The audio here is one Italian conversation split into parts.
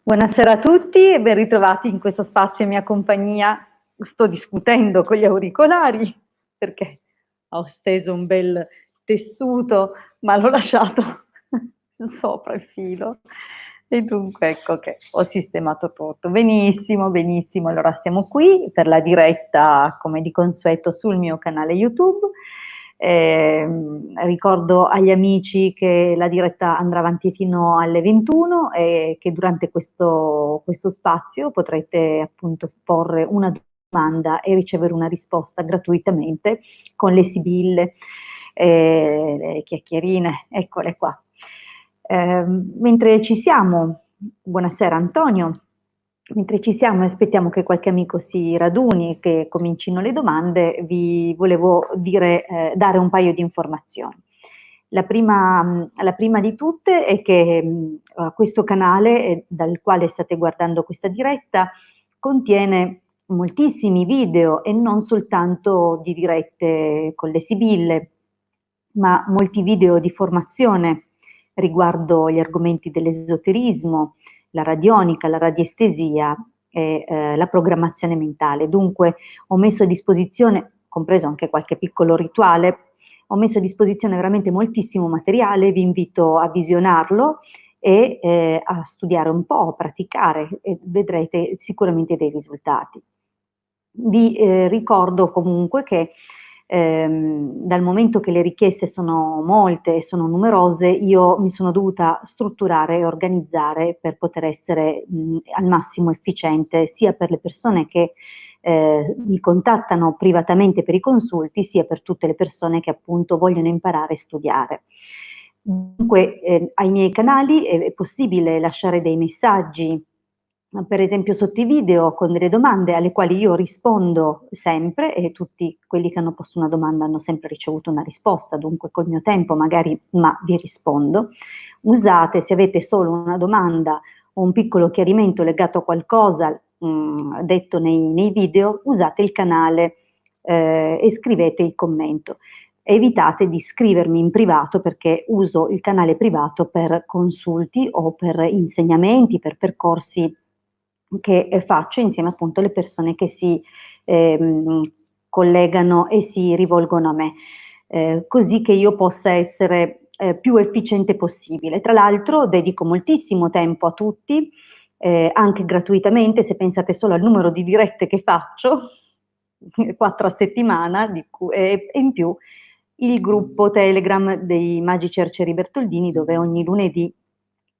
Buonasera a tutti e ben ritrovati in questo spazio in mia compagnia. Sto discutendo con gli auricolari perché ho steso un bel tessuto, ma l'ho lasciato sopra il filo e dunque ecco che ho sistemato tutto. Benissimo, benissimo. Allora siamo qui per la diretta, come di consueto, sul mio canale YouTube. Ricordo agli amici che la diretta andrà avanti fino alle 21 e che durante questo spazio potrete appunto porre una domanda e ricevere una risposta gratuitamente con le sibille, le chiacchierine, eccole qua. Mentre ci siamo, buonasera Antonio. Mentre ci siamo e aspettiamo che qualche amico si raduni, che comincino le domande, vi volevo dare un paio di informazioni. La prima di tutte è che questo canale, dal quale state guardando questa diretta, contiene moltissimi video e non soltanto di dirette con le sibille, ma molti video di formazione riguardo gli argomenti dell'esoterismo, la radionica, la radiestesia e la programmazione mentale. Dunque ho messo a disposizione, compreso anche qualche piccolo rituale, ho messo a disposizione veramente moltissimo materiale, vi invito a visionarlo e a studiare un po', a praticare e vedrete sicuramente dei risultati. Vi ricordo comunque che dal momento che le richieste sono molte e sono numerose, io mi sono dovuta strutturare e organizzare per poter essere al massimo efficiente sia per le persone che mi contattano privatamente per i consulti, sia per tutte le persone che appunto vogliono imparare e studiare. Dunque ai miei canali è possibile lasciare dei messaggi, per esempio sotto i video, con delle domande alle quali io rispondo sempre, e tutti quelli che hanno posto una domanda hanno sempre ricevuto una risposta, dunque col mio tempo magari, ma vi rispondo. Usate, se avete solo una domanda o un piccolo chiarimento legato a qualcosa detto nei video, usate il canale e scrivete il commento. Evitate di scrivermi in privato, perché uso il canale privato per consulti o per insegnamenti, per percorsi che faccio insieme appunto alle persone che si collegano e si rivolgono a me, così che io possa essere più efficiente possibile. Tra l'altro dedico moltissimo tempo a tutti, anche gratuitamente. Se pensate solo al numero di dirette che faccio, 4 a settimana, e in più il gruppo Telegram dei Magici Arcieri Bertoldini, dove ogni lunedì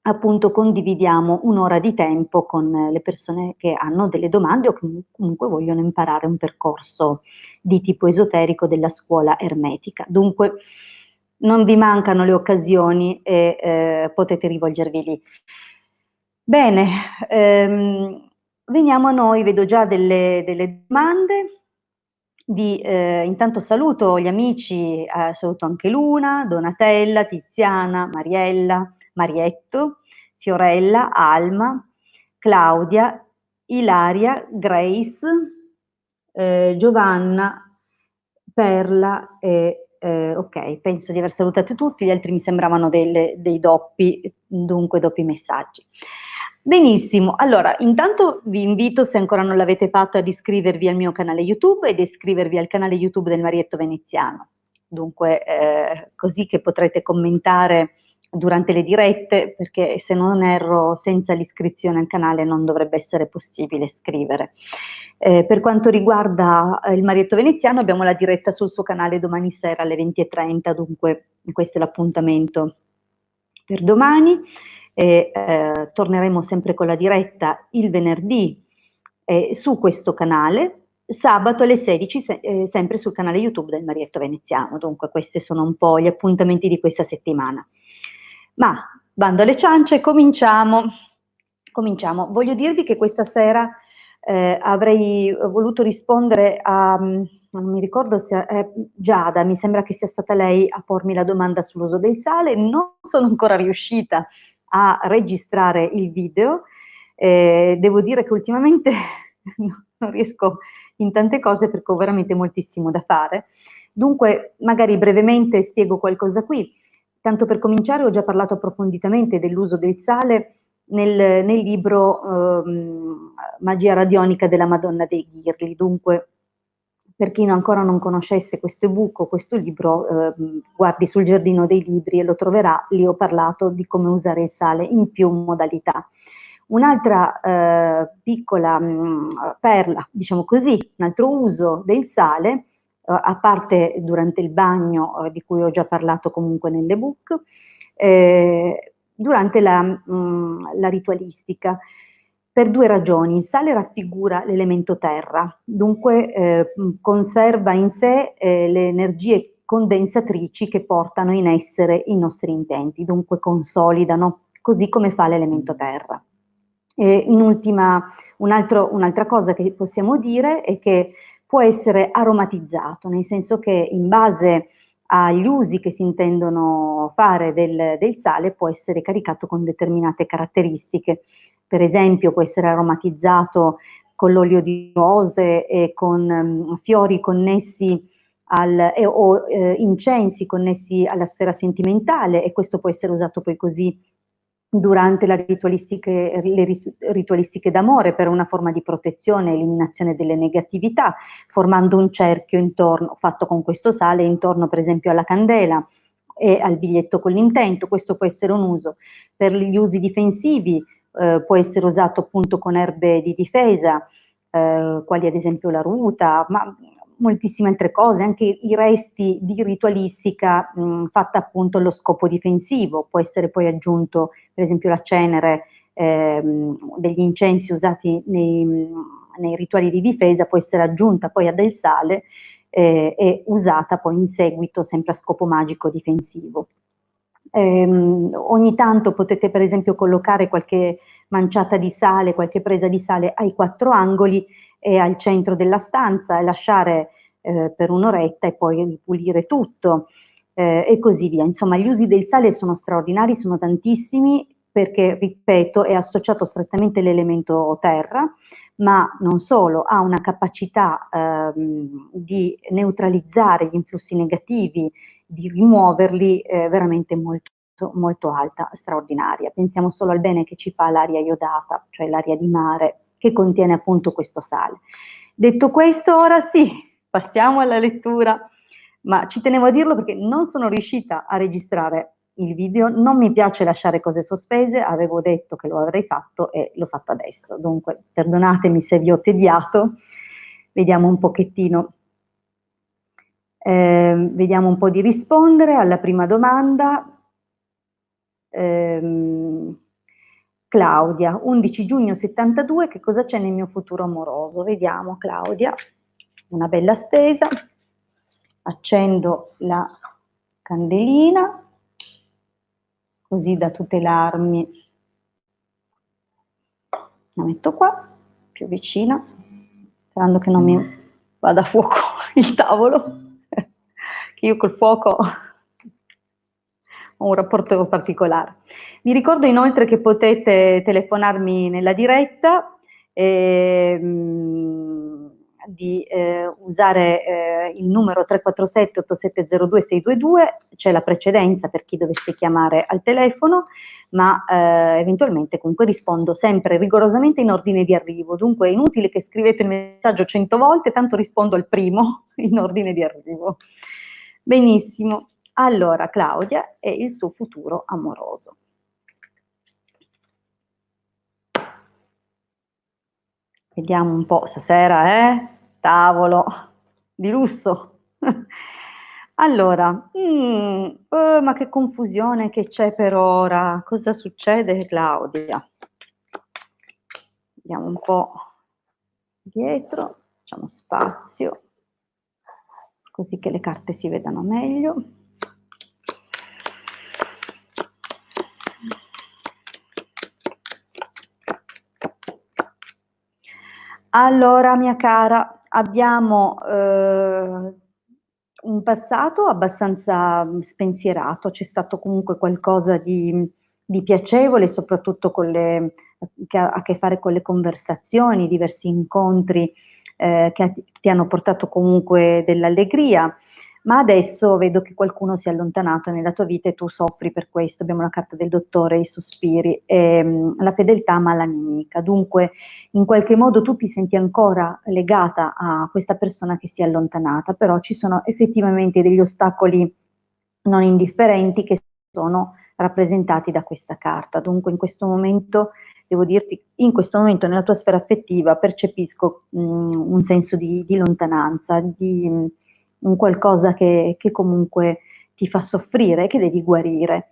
appunto condividiamo un'ora di tempo con le persone che hanno delle domande o che comunque vogliono imparare un percorso di tipo esoterico della scuola ermetica. Dunque non vi mancano le occasioni e potete rivolgervi lì. Bene, veniamo a noi, vedo già delle domande. Intanto saluto gli amici, saluto anche Luna, Donatella, Tiziana, Mariella, Marietto, Fiorella, Alma, Claudia, Ilaria, Grace, Giovanna, Perla e ok, penso di aver salutato tutti, gli altri mi sembravano dei doppi, dunque doppi messaggi. Benissimo, allora intanto vi invito, se ancora non l'avete fatto, ad iscrivervi al mio canale YouTube ed iscrivervi al canale YouTube del Marietto Veneziano, dunque così che potrete commentare durante le dirette, perché se non erro senza l'iscrizione al canale non dovrebbe essere possibile scrivere. Per quanto riguarda il Marietto Veneziano, abbiamo la diretta sul suo canale domani sera alle 20:30, dunque questo è l'appuntamento per domani. Torneremo sempre con la diretta il venerdì su questo canale, sabato alle 16 sempre sul canale YouTube del Marietto Veneziano. Dunque questi sono un po' gli appuntamenti di questa settimana. Ma bando alle ciance, cominciamo. Voglio dirvi che questa sera avrei voluto rispondere a, non mi ricordo se è Giada, mi sembra che sia stata lei a pormi la domanda sull'uso del sale. Non sono ancora riuscita a registrare il video, devo dire che ultimamente non riesco in tante cose perché ho veramente moltissimo da fare. Dunque magari brevemente spiego qualcosa qui. Tanto per cominciare, ho già parlato approfonditamente dell'uso del sale nel libro Magia radionica della Madonna dei Ghirli. Dunque, per chi ancora non conoscesse questo ebook o questo libro, guardi sul Giardino dei Libri e lo troverà. Lì ho parlato di come usare il sale in più modalità. Un'altra piccola perla, diciamo così, un altro uso del sale, a parte durante il bagno, di cui ho già parlato comunque nell'ebook, durante la ritualistica, per due ragioni. Il sale raffigura l'elemento terra, dunque conserva in sé le energie condensatrici che portano in essere i nostri intenti, dunque consolidano, così come fa l'elemento terra. In ultima, un'altra cosa che possiamo dire è che può essere aromatizzato, nel senso che in base agli usi che si intendono fare del sale può essere caricato con determinate caratteristiche. Per esempio può essere aromatizzato con l'olio di rose e con fiori connessi o incensi connessi alla sfera sentimentale, e questo può essere usato poi così durante le ritualistiche d'amore per una forma di protezione e eliminazione delle negatività, formando un cerchio intorno, fatto con questo sale, intorno per esempio alla candela e al biglietto con l'intento. Questo può essere un uso. Per gli usi difensivi può essere usato appunto con erbe di difesa, quali ad esempio la ruta, ma moltissime altre cose, anche i resti di ritualistica fatta appunto allo scopo difensivo. Può essere poi aggiunto per esempio la cenere degli incensi usati nei rituali di difesa, può essere aggiunta poi a del sale e usata poi in seguito sempre a scopo magico difensivo. Ogni tanto potete per esempio collocare qualche manciata di sale, qualche presa di sale ai quattro angoli e al centro della stanza, e lasciare per un'oretta e poi ripulire tutto e così via. Insomma, gli usi del sale sono straordinari, sono tantissimi, perché, ripeto, è associato strettamente all'elemento terra, ma non solo, ha una capacità di neutralizzare gli influssi negativi, di rimuoverli veramente molto, molto alta, straordinaria. Pensiamo solo al bene che ci fa l'aria iodata, cioè l'aria di mare, che contiene appunto questo sale. Detto questo, ora sì, passiamo alla lettura, ma ci tenevo a dirlo perché non sono riuscita a registrare il video, non mi piace lasciare cose sospese, avevo detto che lo avrei fatto e l'ho fatto adesso, dunque perdonatemi se vi ho tediato. Vediamo un pochettino. Vediamo un po' di rispondere alla prima domanda. Claudia, 11 giugno 72, che cosa c'è nel mio futuro amoroso? Vediamo Claudia, una bella stesa, accendo la candelina, così da tutelarmi, la metto qua, più vicina, sperando che non mi vada a fuoco il tavolo, che io col fuoco ho un rapporto particolare. Vi ricordo inoltre che potete telefonarmi nella diretta, di usare il numero 347 8702 622, c'è la precedenza per chi dovesse chiamare al telefono, ma eventualmente comunque rispondo sempre rigorosamente in ordine di arrivo, dunque è inutile che scrivete il messaggio 100 volte, tanto rispondo al primo in ordine di arrivo. Benissimo. Allora, Claudia e il suo futuro amoroso. Vediamo un po' stasera, tavolo di lusso. Allora, ma che confusione che c'è per ora. Cosa succede, Claudia? Vediamo un po' dietro, facciamo spazio, così che le carte si vedano meglio. Allora, mia cara, abbiamo un passato abbastanza spensierato, c'è stato comunque qualcosa di piacevole, soprattutto che ha a che fare con le conversazioni, diversi incontri che ti hanno portato comunque dell'allegria, ma adesso vedo che qualcuno si è allontanato nella tua vita e tu soffri per questo. Abbiamo la carta del dottore, i sospiri, la fedeltà ma la nemica. Dunque, in qualche modo tu ti senti ancora legata a questa persona che si è allontanata, però ci sono effettivamente degli ostacoli non indifferenti che sono rappresentati da questa carta. Dunque in questo momento, devo dirti, in questo momento nella tua sfera affettiva percepisco un senso di lontananza, di un qualcosa che comunque ti fa soffrire, che devi guarire.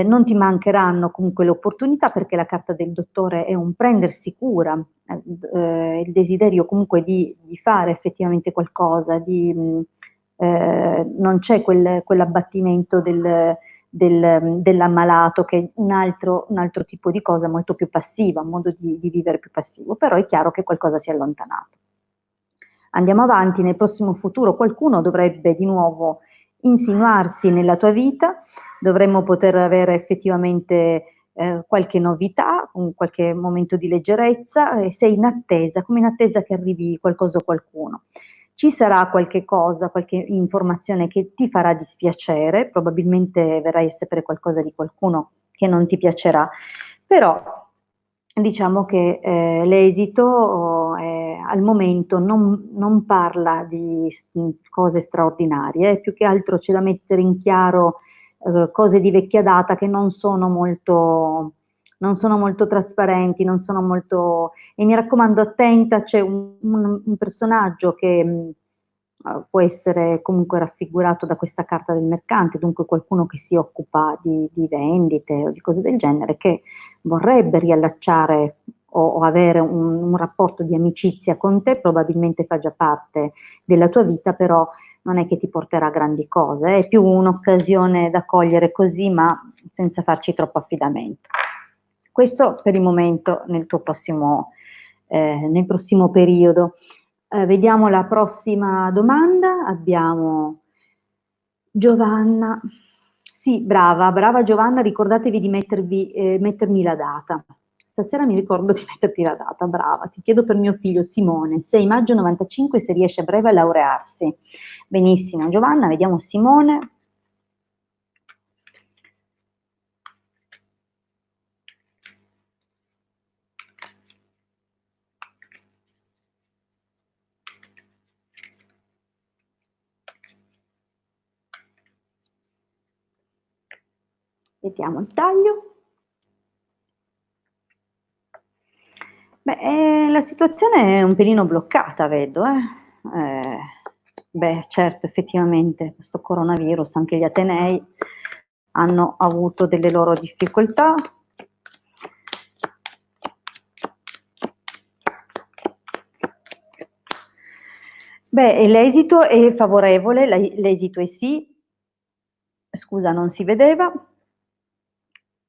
Non ti mancheranno comunque le opportunità perché la carta del dottore è un prendersi cura, il desiderio comunque di fare effettivamente qualcosa, non c'è quell'abbattimento dell'ammalato che è un altro tipo di cosa molto più passiva, un modo di vivere più passivo, però è chiaro che qualcosa si è allontanato. Andiamo avanti, nel prossimo futuro qualcuno dovrebbe di nuovo insinuarsi nella tua vita, dovremmo poter avere effettivamente qualche novità, qualche momento di leggerezza, e sei in attesa, come in attesa che arrivi qualcosa o qualcuno. Ci sarà qualche cosa, qualche informazione che ti farà dispiacere, probabilmente verrai a sapere qualcosa di qualcuno che non ti piacerà, però diciamo che l'esito al momento non parla di cose straordinarie, più che altro c'è da mettere in chiaro cose di vecchia data che non sono molto trasparenti, non sono molto... E mi raccomando, attenta, c'è un personaggio che può essere comunque raffigurato da questa carta del mercante, dunque qualcuno che si occupa di vendite o di cose del genere, che vorrebbe riallacciare o avere un rapporto di amicizia con te, probabilmente fa già parte della tua vita, però non è che ti porterà grandi cose, è più un'occasione da cogliere così, ma senza farci troppo affidamento. Questo per il momento nel prossimo periodo. Vediamo la prossima domanda, abbiamo Giovanna. Sì, brava, brava Giovanna, ricordatevi di mettermi la data. Stasera mi ricordo di metterti la data, brava. Ti chiedo per mio figlio Simone, 6 maggio 95, se riesce a breve a laurearsi. Benissimo, Giovanna, vediamo Simone. Vediamo il taglio. Beh, la situazione è un pelino bloccata, vedo. Beh, certo, effettivamente, questo coronavirus, anche gli atenei hanno avuto delle loro difficoltà. Beh, l'esito è favorevole, l'esito è sì. Scusa, non si vedeva.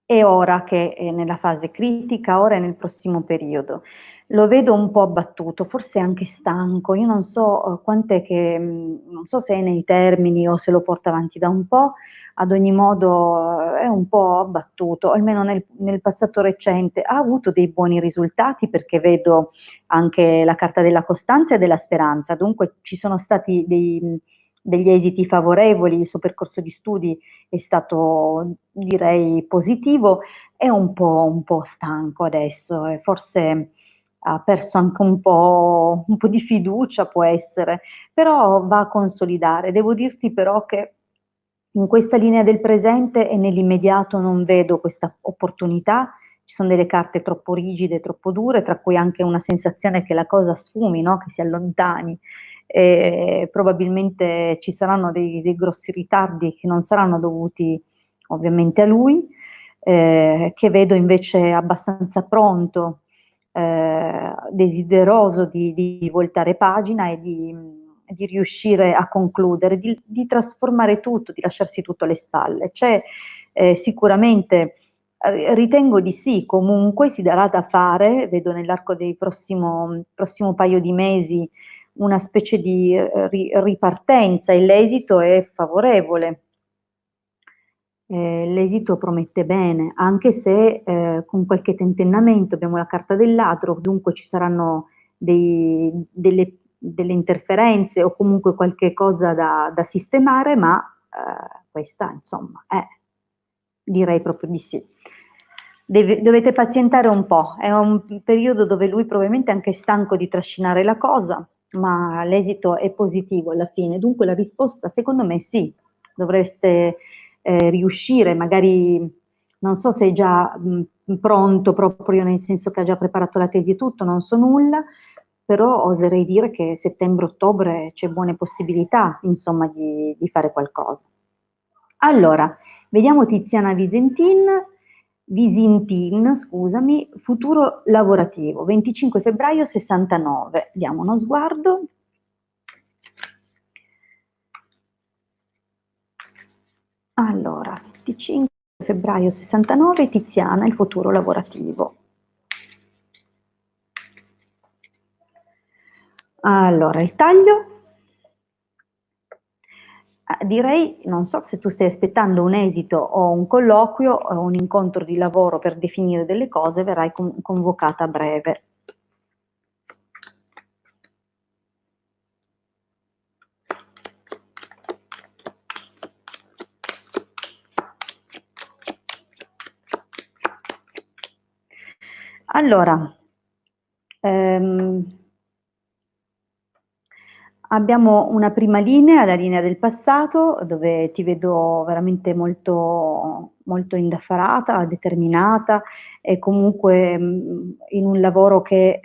È ora che è nella fase critica, ora è nel prossimo periodo. Lo vedo un po' abbattuto, forse anche stanco, io non so quant'è che, non so se è nei termini o se lo porta avanti da un po', ad ogni modo è un po' abbattuto, almeno nel passato recente ha avuto dei buoni risultati perché vedo anche la carta della costanza e della speranza, dunque ci sono stati degli esiti favorevoli, il suo percorso di studi è stato direi positivo, è un po' stanco adesso e forse ha perso anche un po' di fiducia, può essere, però va a consolidare. Devo dirti però che in questa linea del presente e nell'immediato non vedo questa opportunità, ci sono delle carte troppo rigide, troppo dure, tra cui anche una sensazione che la cosa sfumi, no? Che si allontani. Probabilmente ci saranno dei grossi ritardi che non saranno dovuti ovviamente a lui, che vedo invece abbastanza pronto, desideroso di voltare pagina e di riuscire a concludere, di trasformare tutto, di lasciarsi tutto alle spalle. C'è sicuramente, ritengo di sì, comunque si darà da fare, vedo nell'arco del prossimo paio di mesi una specie di ripartenza e l'esito è favorevole. L'esito promette bene, anche se con qualche tentennamento abbiamo la carta del ladro, dunque ci saranno delle interferenze o comunque qualche cosa da sistemare, ma questa insomma direi proprio di sì. Dovete pazientare un po', è un periodo dove lui probabilmente è anche stanco di trascinare la cosa, ma l'esito è positivo alla fine, dunque la risposta secondo me sì, dovreste riuscire, magari non so se è già pronto proprio nel senso che ha già preparato la tesi e tutto, non so nulla, però oserei dire che settembre-ottobre c'è buone possibilità insomma di fare qualcosa. Allora, vediamo Tiziana Visintin, scusami, futuro lavorativo, 25 febbraio 69. Diamo uno sguardo. Allora, 25 febbraio 69, Tiziana, il futuro lavorativo. Allora, il taglio. Direi, non so se tu stai aspettando un esito o un colloquio o un incontro di lavoro per definire delle cose, verrai convocata a breve. Allora, abbiamo una prima linea, la linea del passato, dove ti vedo veramente molto, molto indaffarata, determinata e comunque in un lavoro che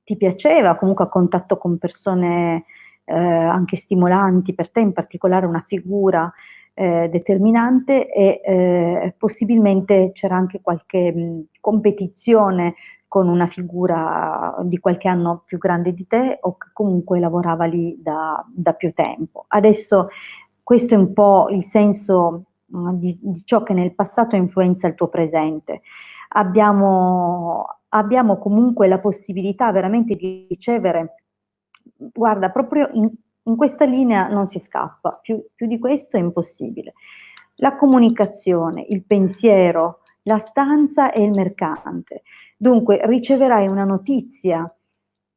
ti piaceva, comunque a contatto con persone anche stimolanti per te, in particolare una figura determinante e possibilmente c'era anche qualche competizione con una figura di qualche anno più grande di te o che comunque lavorava lì da più tempo. Adesso questo è un po' il senso di ciò che nel passato influenza il tuo presente. Abbiamo comunque la possibilità veramente di ricevere, guarda, proprio in questa linea non si scappa, più di questo è impossibile. La comunicazione, il pensiero, la stanza e il mercante. Dunque riceverai una notizia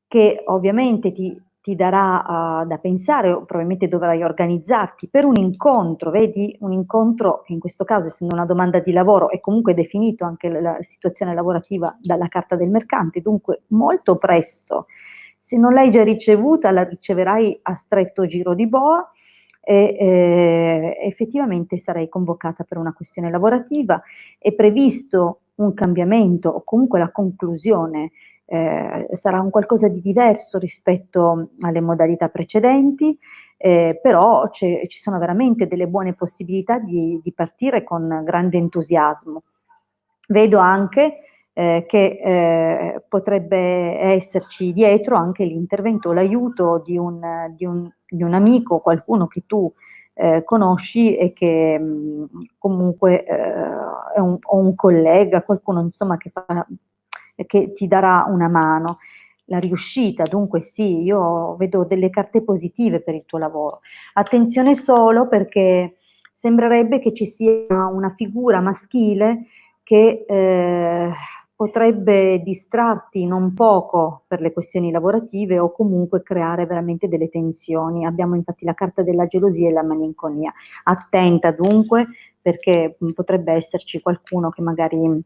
che ovviamente ti darà da pensare, o probabilmente dovrai organizzarti per un incontro, vedi? Un incontro che in questo caso, essendo una domanda di lavoro, è comunque definito anche la situazione lavorativa dalla carta del mercante, dunque molto presto. Se non l'hai già ricevuta, la riceverai a stretto giro di boa e effettivamente sarai convocata per una questione lavorativa. È previsto un cambiamento o comunque la conclusione sarà un qualcosa di diverso rispetto alle modalità precedenti, però ci sono veramente delle buone possibilità di partire con grande entusiasmo. Vedo anche che potrebbe esserci dietro anche l'intervento, l'aiuto di un amico, qualcuno che tu conosci e che comunque è un collega, qualcuno insomma che ti darà una mano. La riuscita, dunque sì, io vedo delle carte positive per il tuo lavoro. Attenzione solo perché sembrerebbe che ci sia una figura maschile che potrebbe distrarti non poco per le questioni lavorative o comunque creare veramente delle tensioni. Abbiamo infatti la carta della gelosia e la malinconia. Attenta dunque perché potrebbe esserci qualcuno che magari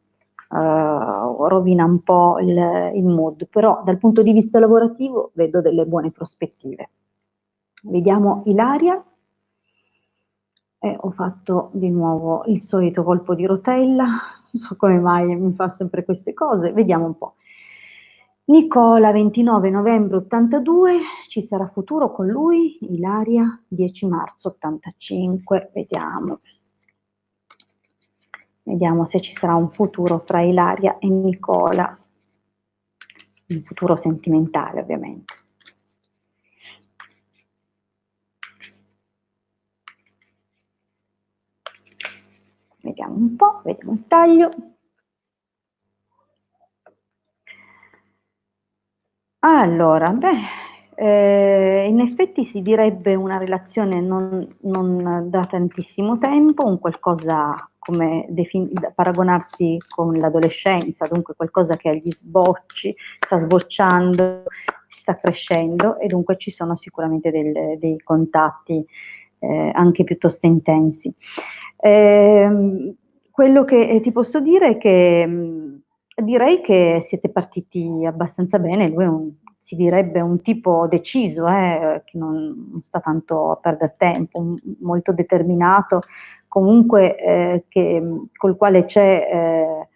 rovina un po' il mood, però dal punto di vista lavorativo vedo delle buone prospettive. Vediamo Ilaria. Ho fatto di nuovo il solito colpo di rotella, non so come mai mi fa sempre queste cose, vediamo un po'. Nicola, 29 novembre 82, ci sarà futuro con lui, Ilaria, 10 marzo 85, vediamo. Vediamo se ci sarà un futuro fra Ilaria e Nicola, un futuro sentimentale ovviamente. Vediamo un po', vediamo il taglio. Allora, in effetti si direbbe una relazione non da tantissimo tempo, un qualcosa come da paragonarsi con l'adolescenza, dunque qualcosa che agli sbocci, sta sbocciando, sta crescendo e dunque ci sono sicuramente dei contatti anche piuttosto intensi. Quello che ti posso dire è che direi che siete partiti abbastanza bene, lui è si direbbe un tipo deciso, che non sta tanto a perdere tempo, molto determinato, comunque col quale c'è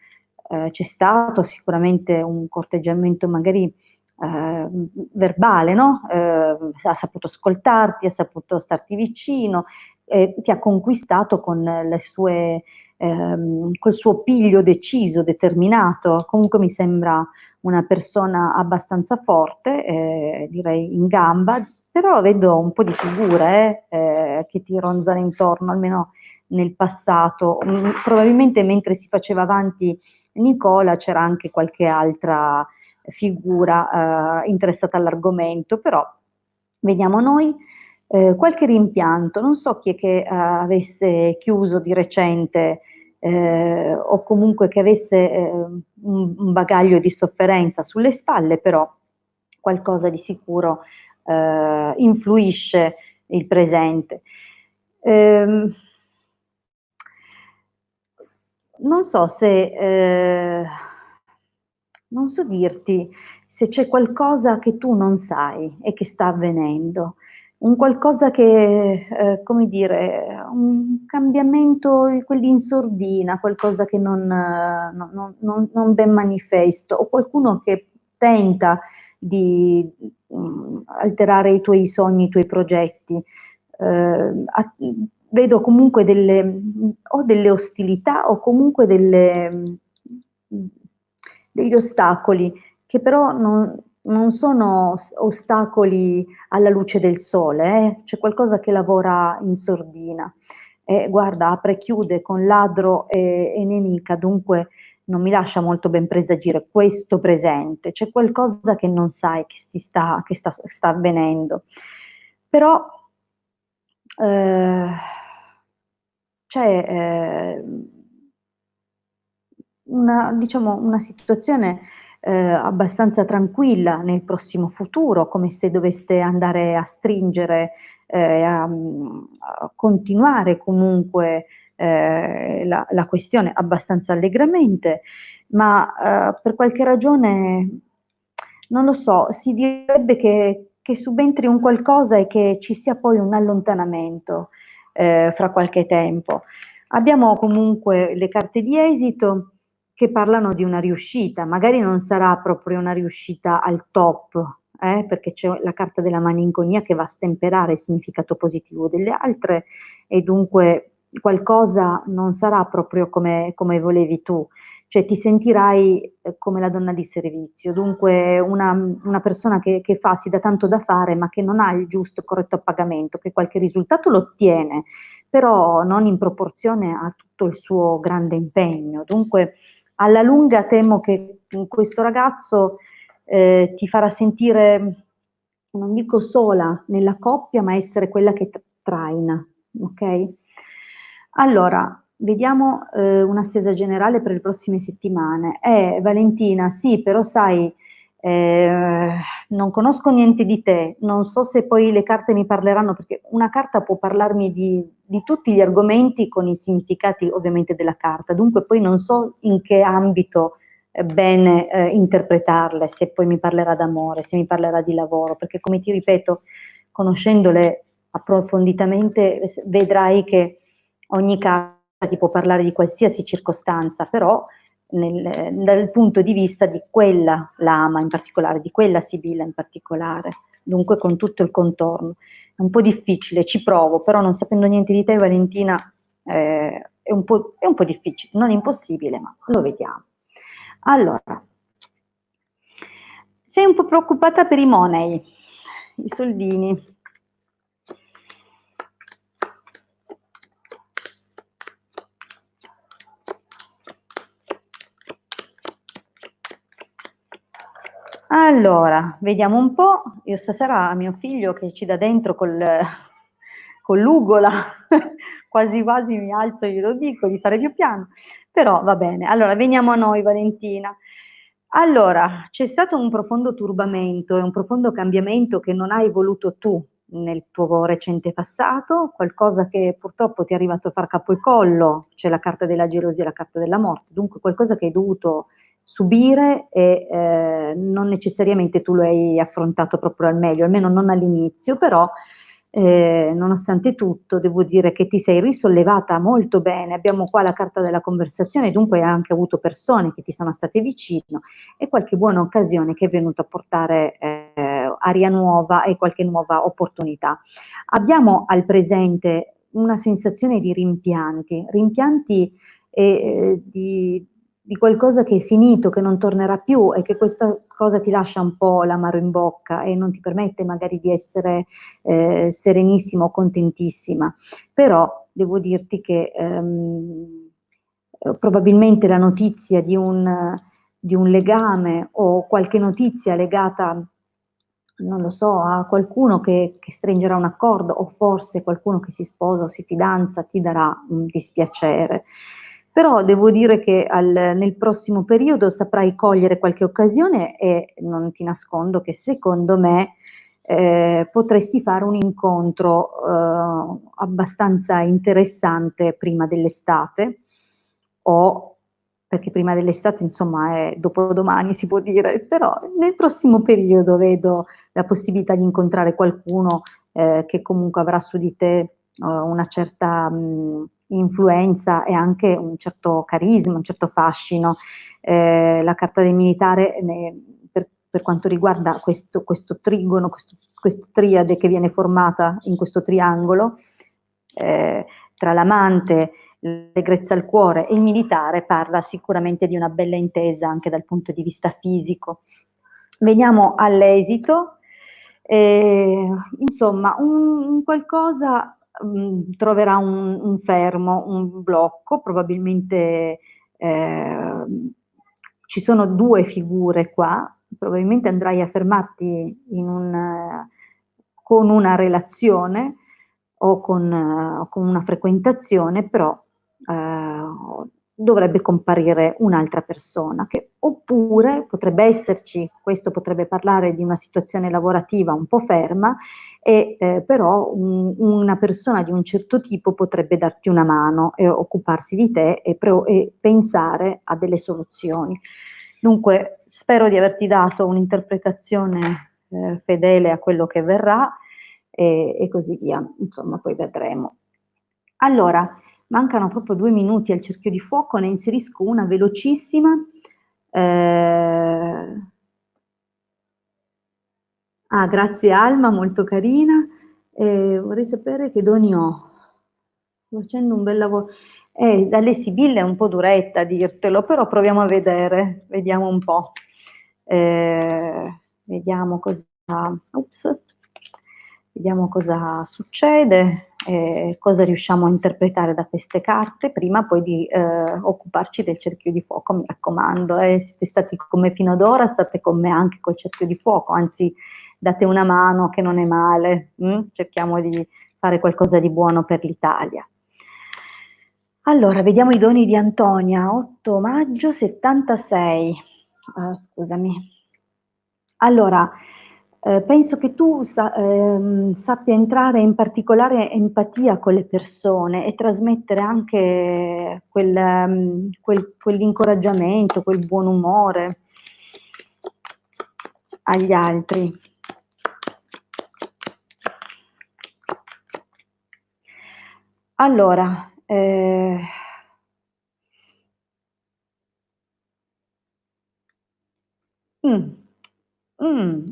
stato sicuramente un corteggiamento magari verbale, no? Ha saputo ascoltarti, ha saputo starti vicino, ti ha conquistato con le sue, col suo piglio deciso, determinato. Comunque mi sembra una persona abbastanza forte, direi in gamba, però vedo un po' di figure che ti ronzano intorno, almeno nel passato. Probabilmente mentre si faceva avanti Nicola c'era anche qualche altra figura interessata all'argomento, però vediamo noi. Qualche rimpianto, non so chi è che avesse chiuso di recente o comunque che avesse un bagaglio di sofferenza sulle spalle, però qualcosa di sicuro influisce il presente. Non so se, non so dirti se c'è qualcosa che tu non sai e che sta avvenendo, un qualcosa che, come dire, un cambiamento, quelli in sordina, qualcosa che non ben manifesto, o qualcuno che tenta di alterare i tuoi sogni, i tuoi progetti. Vedo comunque o delle ostilità o comunque degli ostacoli che però non sono ostacoli alla luce del sole, c'è qualcosa che lavora in sordina. Guarda, apre e chiude con ladro e nemica, dunque non mi lascia molto ben presagire questo presente, c'è qualcosa che non sai che sta avvenendo. Però c'è diciamo, una situazione abbastanza tranquilla nel prossimo futuro, come se doveste andare a stringere, a continuare comunque la questione abbastanza allegramente, ma per qualche ragione, non lo so, si direbbe che subentri un qualcosa e che ci sia poi un allontanamento fra qualche tempo. Abbiamo comunque le carte di esito che parlano di una riuscita, magari non sarà proprio una riuscita al top, perché c'è la carta della malinconia che va a stemperare il significato positivo delle altre e dunque qualcosa non sarà proprio come volevi tu, cioè ti sentirai come la donna di servizio, dunque una persona che si dà tanto da fare ma che non ha il giusto, corretto appagamento, che qualche risultato lo ottiene, però non in proporzione a tutto il suo grande impegno. Dunque alla lunga temo che questo ragazzo ti farà sentire, non dico sola nella coppia, ma essere quella che traina, ok? Allora, vediamo una stesa generale per le prossime settimane. Valentina, sì, però sai, non conosco niente di te, non so se poi le carte mi parleranno, perché una carta può parlarmi di tutti gli argomenti con i significati ovviamente della carta, dunque poi non so in che ambito bene interpretarle, se poi mi parlerà d'amore, se mi parlerà di lavoro, perché come ti ripeto, conoscendole approfonditamente vedrai che ogni carta ti può parlare di qualsiasi circostanza, però dal punto di vista di quella Lama in particolare, di quella Sibilla in particolare, dunque con tutto il contorno. È un po' difficile, ci provo, però non sapendo niente di te, Valentina, è un po' difficile, non impossibile, ma lo vediamo. Allora, sei un po' preoccupata per i money, i soldini. Allora, vediamo un po', io stasera a mio figlio che ci dà dentro con l'ugola, quasi quasi mi alzo e glielo dico di fare più piano, però va bene. Allora, veniamo a noi Valentina. Allora, c'è stato un profondo turbamento e un profondo cambiamento che non hai voluto tu nel tuo recente passato, qualcosa che purtroppo ti è arrivato a far capo e collo, c'è la carta della gelosia e la carta della morte, dunque qualcosa che hai dovuto subire e non necessariamente tu lo hai affrontato proprio al meglio, almeno non all'inizio, però nonostante tutto devo dire che ti sei risollevata molto bene. Abbiamo qua la carta della conversazione, dunque hai anche avuto persone che ti sono state vicino e qualche buona occasione che è venuta a portare aria nuova e qualche nuova opportunità. Abbiamo al presente una sensazione di rimpianti, rimpianti di qualcosa che è finito, che non tornerà più e che questa cosa ti lascia un po' l'amaro in bocca e non ti permette magari di essere serenissima o contentissima. Però devo dirti che probabilmente la notizia di un legame o qualche notizia legata, non lo so, a qualcuno che stringerà un accordo o forse qualcuno che si sposa o si fidanza ti darà un dispiacere. Però devo dire che nel prossimo periodo saprai cogliere qualche occasione e non ti nascondo che secondo me potresti fare un incontro abbastanza interessante prima dell'estate o perché prima dell'estate insomma è dopodomani si può dire, però nel prossimo periodo vedo la possibilità di incontrare qualcuno che comunque avrà su di te una certa influenza e anche un certo carisma, un certo fascino. La carta del militare per quanto riguarda questo trigono, questa triade che viene formata in questo triangolo tra l'amante, l'egrezza al cuore e il militare, parla sicuramente di una bella intesa anche dal punto di vista fisico. Veniamo all'esito. Insomma, un qualcosa troverà un fermo, un blocco, probabilmente ci sono due figure qua, probabilmente andrai a fermarti con una relazione o con una frequentazione, però dovrebbe comparire un'altra persona, oppure potrebbe esserci, questo potrebbe parlare di una situazione lavorativa un po' ferma, però una persona di un certo tipo potrebbe darti una mano e occuparsi di te e pensare a delle soluzioni. Dunque, spero di averti dato un'interpretazione fedele a quello che verrà e così via. Insomma, poi vedremo. Allora, mancano proprio 2 minuti al cerchio di fuoco, ne inserisco una velocissima. Grazie Alma, molto carina. Vorrei sapere che doni ho. Sto facendo un bel lavoro. Dalle Sibille è un po' duretta a dirtelo, però proviamo a vedere, vediamo un po'. Vediamo cosa, ups, vediamo cosa succede, cosa riusciamo a interpretare da queste carte, prima poi di occuparci del cerchio di fuoco, mi raccomando. Siete stati con me fino ad ora, state con me anche col cerchio di fuoco, anzi date una mano che non è male, cerchiamo di fare qualcosa di buono per l'Italia. Allora, vediamo i doni di Antonia, 8 maggio 76. Scusami. Allora, penso che tu sappia entrare in particolare empatia con le persone e trasmettere anche quell'incoraggiamento, quel buon umore agli altri. Allora,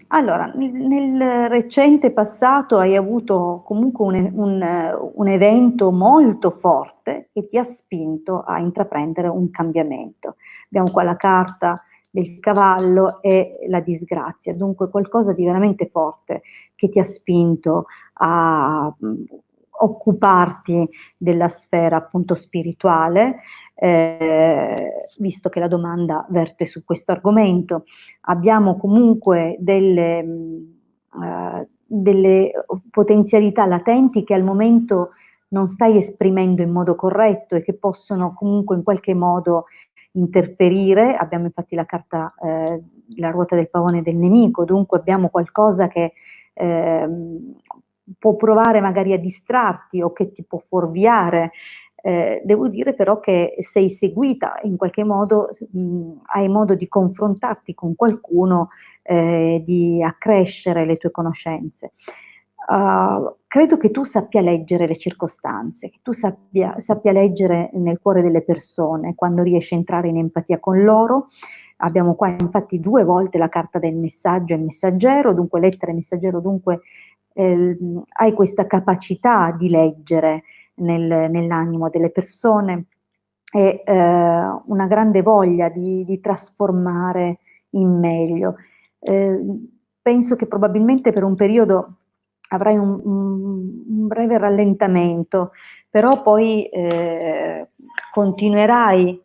allora, nel recente passato hai avuto comunque un evento molto forte che ti ha spinto a intraprendere un cambiamento. Abbiamo qua la carta del cavallo e la disgrazia, dunque qualcosa di veramente forte che ti ha spinto a occuparti della sfera appunto spirituale, visto che la domanda verte su questo argomento. Abbiamo comunque delle potenzialità latenti che al momento non stai esprimendo in modo corretto e che possono comunque in qualche modo interferire, abbiamo infatti la carta, la ruota del pavone del nemico, dunque abbiamo qualcosa che può provare magari a distrarti o che ti può fuorviare. Devo dire però che sei seguita in qualche modo, hai modo di confrontarti con qualcuno, di accrescere le tue conoscenze. Credo che tu sappia leggere le circostanze, che tu sappia leggere nel cuore delle persone, quando riesci a entrare in empatia con loro. Abbiamo qua infatti 2 volte la carta del messaggio e messaggero, dunque lettera e messaggero, dunque hai questa capacità di leggere nell'animo delle persone e una grande voglia di trasformare in meglio. Eh, Penso che probabilmente per un periodo avrai un breve rallentamento, però poi continuerai,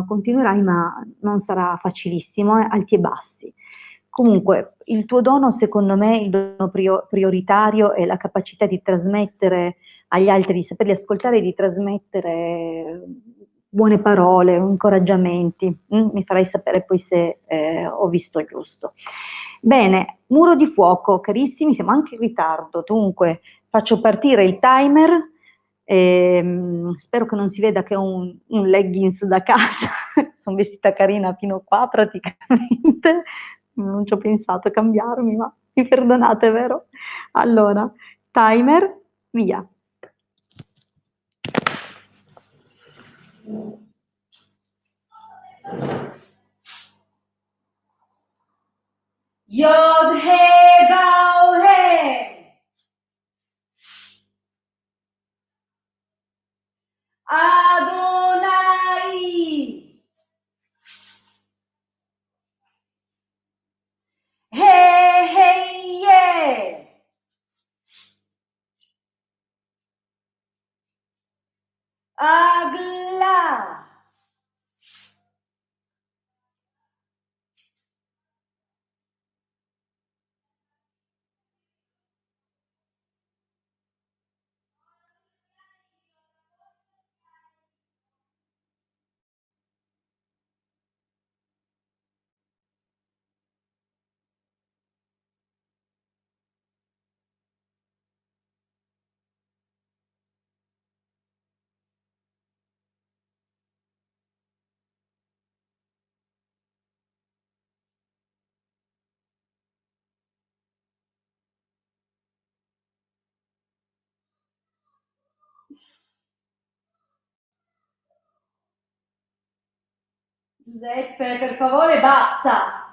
continuerai, ma non sarà facilissimo, alti e bassi. Comunque, il tuo dono, secondo me, il dono prioritario è la capacità di trasmettere agli altri, di saperli ascoltare e di trasmettere buone parole, incoraggiamenti. Mi farai sapere poi se ho visto giusto. Bene, muro di fuoco, carissimi, siamo anche in ritardo, dunque faccio partire il timer. Spero che non si veda che ho un leggings da casa, sono vestita carina fino qua praticamente, non ci ho pensato a cambiarmi, ma mi perdonate, vero? Allora, timer, via. Yod He Vav He, Adonai, He He Ye, Agla. Giuseppe, per favore, basta.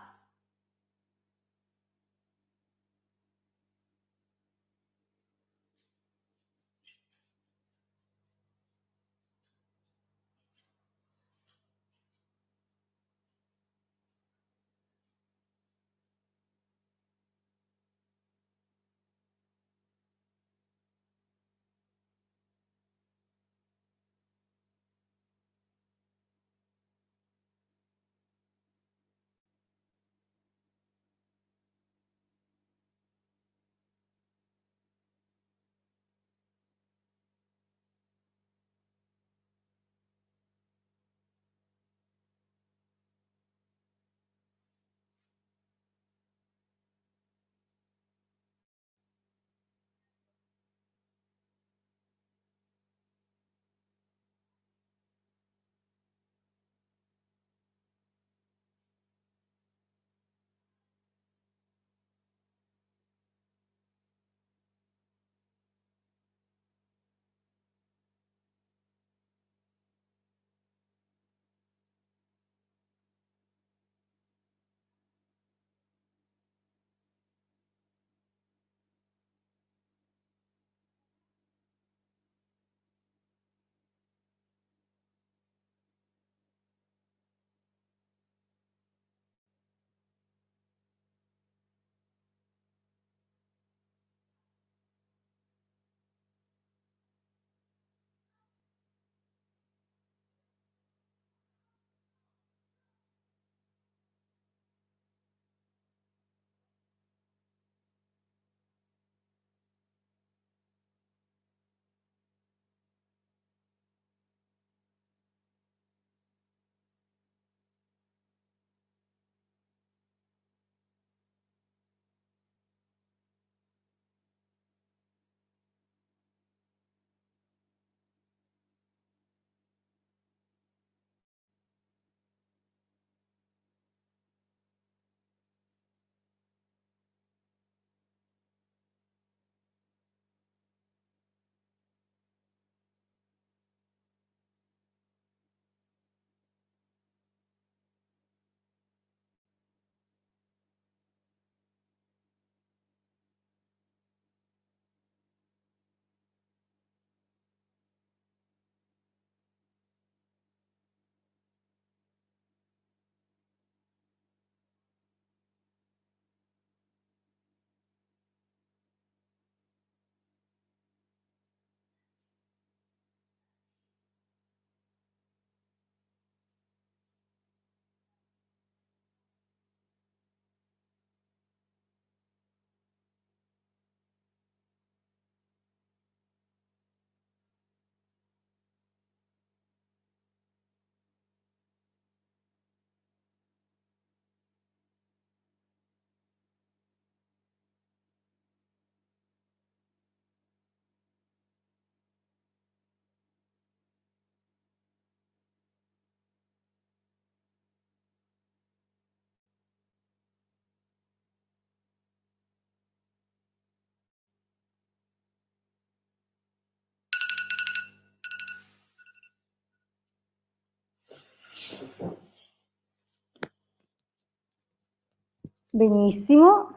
Benissimo,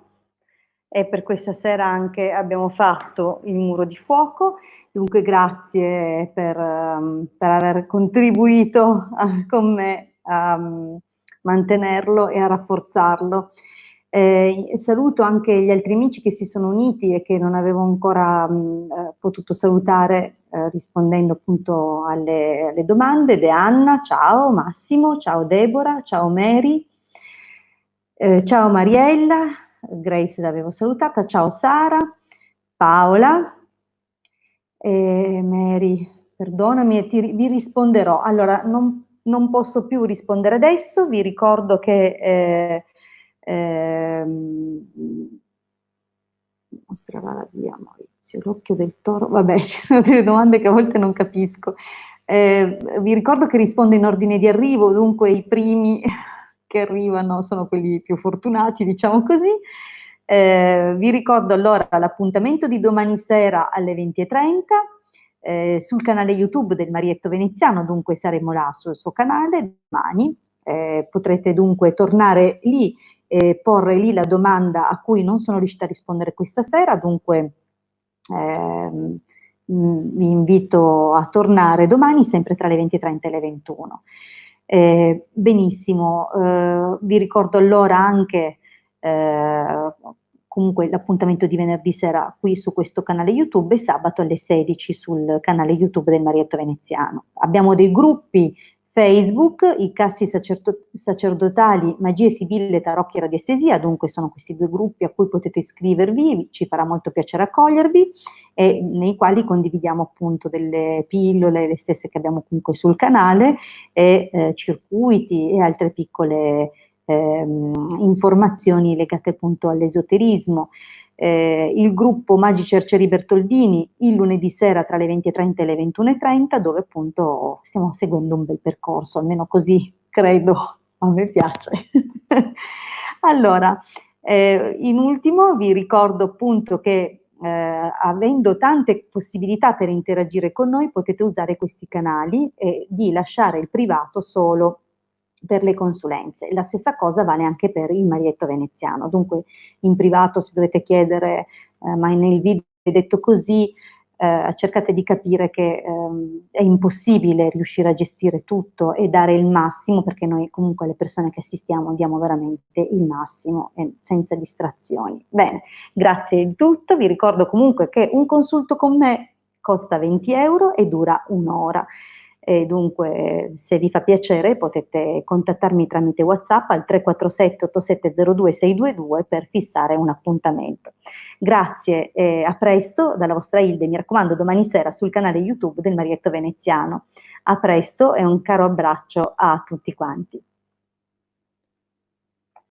e per questa sera anche abbiamo fatto il muro di fuoco, dunque grazie per aver contribuito con me a mantenerlo e a rafforzarlo. Saluto anche gli altri amici che si sono uniti e che non avevo ancora potuto salutare rispondendo appunto alle domande. De Anna, ciao, Massimo, ciao Deborah, ciao Mary. Ciao Mariella, Grace l'avevo salutata, ciao Sara, Paola, Mary, perdonami, vi risponderò. Allora, non posso più rispondere adesso, vi ricordo che mostrerà la via Maurizio, l'occhio del toro, vabbè, ci sono delle domande che a volte non capisco. Vi ricordo che rispondo in ordine di arrivo, dunque i primi che arrivano sono quelli più fortunati, diciamo così. Vi ricordo allora l'appuntamento di domani sera alle 20:30 sul canale YouTube del Marietto Veneziano, dunque saremo là sul suo canale domani. Potrete dunque tornare lì e porre lì la domanda a cui non sono riuscita a rispondere questa sera, dunque vi invito a tornare domani sempre tra le 20:30 e le 21. Benissimo, vi ricordo allora anche comunque l'appuntamento di venerdì sera qui su questo canale YouTube e sabato alle 16 sul canale YouTube del Marietto Veneziano. Abbiamo dei gruppi Facebook, i cassi sacerdotali Magie Sibille Tarocchi e Radiestesia, dunque sono questi due gruppi a cui potete iscrivervi, ci farà molto piacere accogliervi, e nei quali condividiamo appunto delle pillole, le stesse che abbiamo comunque sul canale, e circuiti e altre piccole informazioni legate appunto all'esoterismo. Il gruppo Magici Arcieri Bertoldini il lunedì sera tra le 20:30 e le 21:30, dove appunto stiamo seguendo un bel percorso, almeno così credo, a me piace. Allora, in ultimo vi ricordo appunto che avendo tante possibilità per interagire con noi, potete usare questi canali e di lasciare il privato solo per le consulenze. La stessa cosa vale anche per il Marietto Veneziano, dunque in privato se dovete chiedere ma nel video è detto così, cercate di capire che è impossibile riuscire a gestire tutto e dare il massimo, perché noi comunque alle persone che assistiamo diamo veramente il massimo e senza distrazioni. Bene, grazie di tutto, vi ricordo comunque che un consulto con me costa 20 euro e dura un'ora. E dunque se vi fa piacere potete contattarmi tramite WhatsApp al 347 8702 622 per fissare un appuntamento. Grazie e a presto dalla vostra Ilde, mi raccomando domani sera sul canale YouTube del Marietto Veneziano. A presto e un caro abbraccio a tutti quanti.